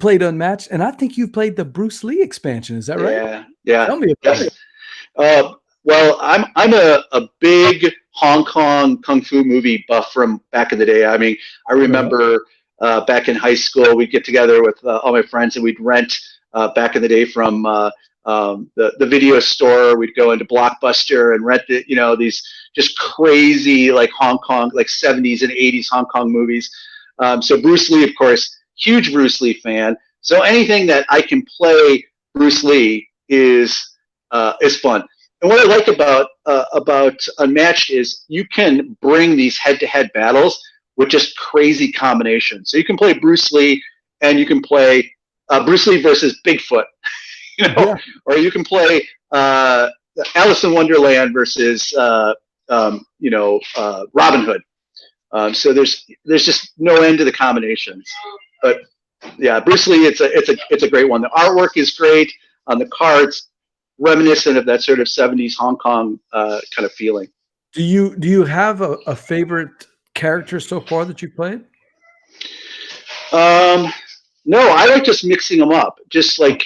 played Unmatched, and I think you've played the Bruce Lee expansion. Is that right? Yeah. Tell me about it. Well, I'm a big Hong Kong kung fu movie buff from back in the day. I mean, I remember back in high school, we'd get together with all my friends and we'd rent back in the day from the video store. We'd go into Blockbuster and rent these just crazy like Hong Kong, like 70s and 80s Hong Kong movies. So Bruce Lee, of course, huge Bruce Lee fan. So anything that I can play Bruce Lee is fun. And what I like about Unmatched is you can bring these head-to-head battles with just crazy combinations. So you can play Bruce Lee, and you can play Bruce Lee versus Bigfoot, or you can play Alice in Wonderland versus Robin Hood. So there's just no end to the combinations. But yeah, Bruce Lee, it's a great one. The artwork is great on the cards, reminiscent of that sort of 70s Hong Kong kind of feeling. Do you have a favorite character so far that you've played? No, I like just mixing them up. Just like,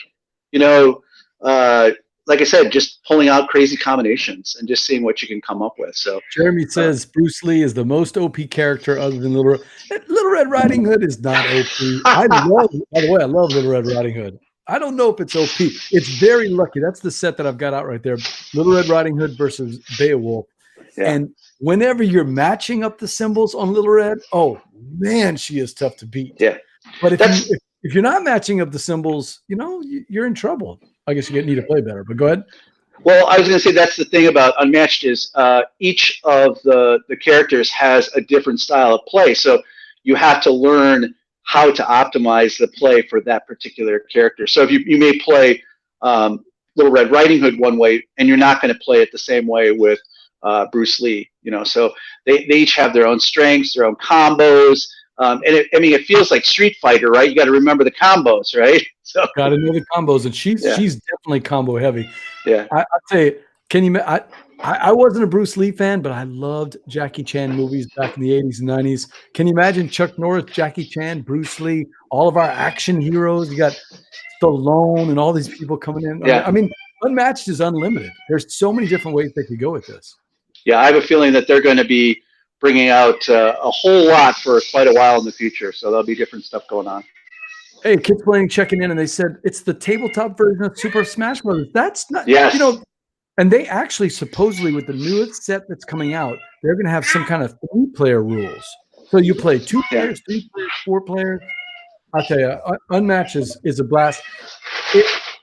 like I said, just pulling out crazy combinations and just seeing what you can come up with. So Jeremy says Bruce Lee is the most OP character other than Little Red Riding Hood is not OP. By the way, I love Little Red Riding Hood. I don't know if it's OP. It's very lucky. That's the set that I've got out right there. Little Red Riding Hood versus Beowulf. Yeah. And whenever you're matching up the symbols on Little Red, oh man, she is tough to beat. Yeah. But if you're not matching up the symbols, you're in trouble. I guess you need to play better. But go ahead. Well, I was going to say that's the thing about Unmatched is each of the characters has a different style of play. So you have to learn how to optimize the play for that particular character. So if you may play Little Red Riding Hood one way, and you're not going to play it the same way with Bruce Lee. So they each have their own strengths, their own combos. And it feels like Street Fighter, right? You got to remember the combos, right? So got to know the combos, and she's definitely combo heavy. Yeah, I'll tell you, I wasn't a Bruce Lee fan, but I loved Jackie Chan movies back in the 80s and 90s. Can you imagine Chuck Norris, Jackie Chan, Bruce Lee, all of our action heroes? You got Stallone and all these people coming in. Yeah. I mean, Unmatched is unlimited. There's so many different ways they could go with this. Yeah, I have a feeling that they're going to be bringing out a whole lot for quite a while in the future. So there'll be different stuff going on. Hey, Kids Playing checking in, and they said it's the tabletop version of Super Smash Brothers. That's not, yes. And they actually supposedly with the newest set that's coming out, they're going to have some kind of 3-player rules. So you play 2 players, 3 players, 4 players. I'll tell you, Unmatched is a blast.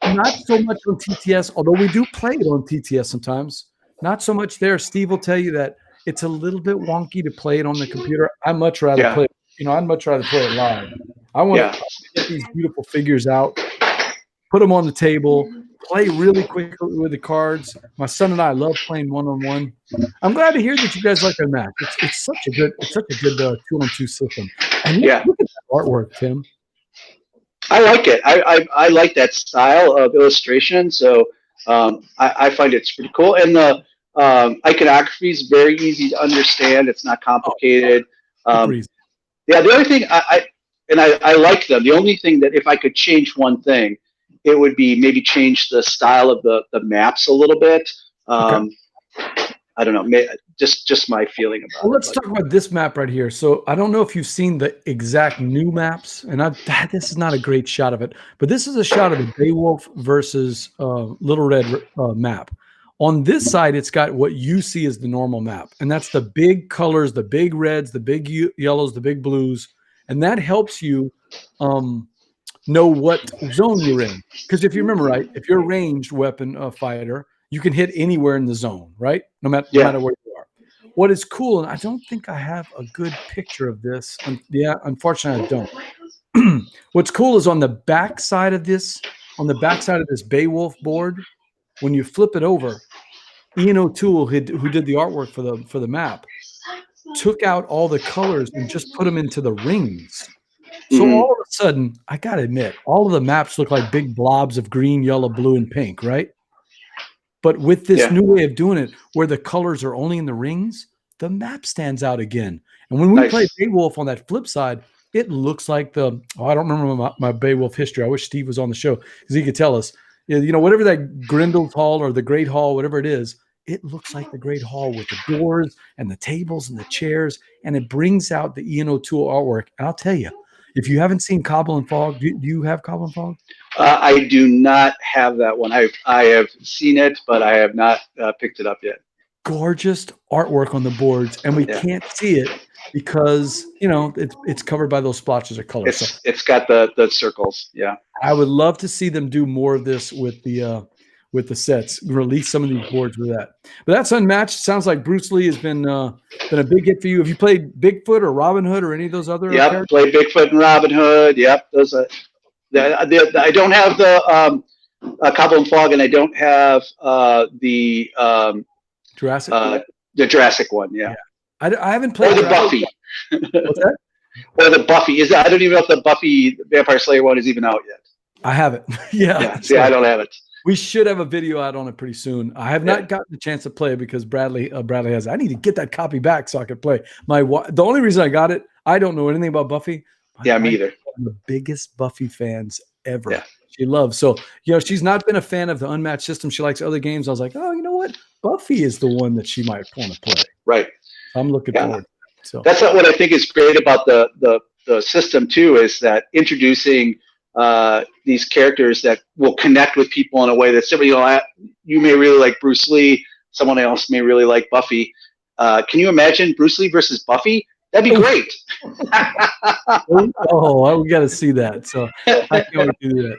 Not so much on TTS, although we do play it on TTS sometimes. Not so much there. Steve will tell you that it's a little bit wonky to play it on the computer. I'd much rather play it. I'd much rather play it live. I want to get these beautiful figures out, put them on the table, play really quickly with the cards. My son and I love playing one-on-one. I'm glad to hear that you guys like Unmatched. It's such a good 2-on-2 system. And look at that artwork, Tim. I like it. I like that style of illustration. So I find it's pretty cool. And the iconography is very easy to understand. It's not complicated. The other thing I like them. The only thing that if I could change one thing, it would be maybe change the style of the maps a little bit. I don't know. Just my feeling about it. Let's talk about this map right here. So I don't know if you've seen the exact new maps, and this is not a great shot of it, but this is a shot of the Beowulf versus Little Red map. On this side, it's got what you see as the normal map, and that's the big colors, the big reds, the big yellows, the big blues, and that helps you know what zone you're in. Because if you remember right, if you're a ranged weapon fighter, you can hit anywhere in the zone, right? No matter where you are. What is cool, and I don't think I have a good picture of this. Unfortunately, I don't. What's cool is on the back side of this Beowulf board, when you flip it over, Ian O'Toole, who did the artwork for the map, took out all the colors and just put them into the rings. So all of a sudden, I got to admit, all of the maps look like big blobs of green, yellow, blue, and pink, right? But with this new way of doing it, where the colors are only in the rings, the map stands out again. And when we play Beowulf on that flip side, It looks like I don't remember my Beowulf history. I wish Steve was on the show because he could tell us. Whatever that Grendel's Hall or the Great Hall, whatever it is, it looks like the Great Hall with the doors and the tables and the chairs, and it brings out the Ian O'Toole artwork. And I'll tell you, if you haven't seen Cobble and Fog, do you have Cobble and Fog? I do not have that one. I have seen it, but I have not picked it up yet. Gorgeous artwork on the boards, and we can't see it because it's covered by those splotches of color. It's got the circles. Yeah, I would love to see them do more of this with the sets. Release some of these boards with that. But that's Unmatched. Sounds like Bruce Lee has been a big hit for you. Have you played Bigfoot or Robin Hood or any of those other? Yep, played Bigfoot and Robin Hood. Yep, those are. I don't have the Cobble and Fog, and I don't have the Jurassic. The Jurassic one. Yeah. I haven't played. Or the Buffy. What's that? Or the Buffy. I don't even know if the Buffy Vampire Slayer one is even out yet. I haven't. Yeah. See, I don't have it. We should have a video out on it pretty soon. I have not gotten the chance to play because Bradley has. I need to get that copy back so I could play. The only reason I got it, I don't know anything about Buffy. Yeah, me either. I'm the biggest Buffy fans ever. Yeah. She loves. So, she's not been a fan of the Unmatched system. She likes other games. I was like, oh, you know what? Buffy is the one that she might want to play. Right. I'm looking forward. So that's what I think is great about the system too, is that introducing these characters that will connect with people in a way that you may really like Bruce Lee, someone else may really like Buffy. Can you imagine Bruce Lee versus Buffy? That'd be great. Oh, we got to see that. So I can't wait to do that.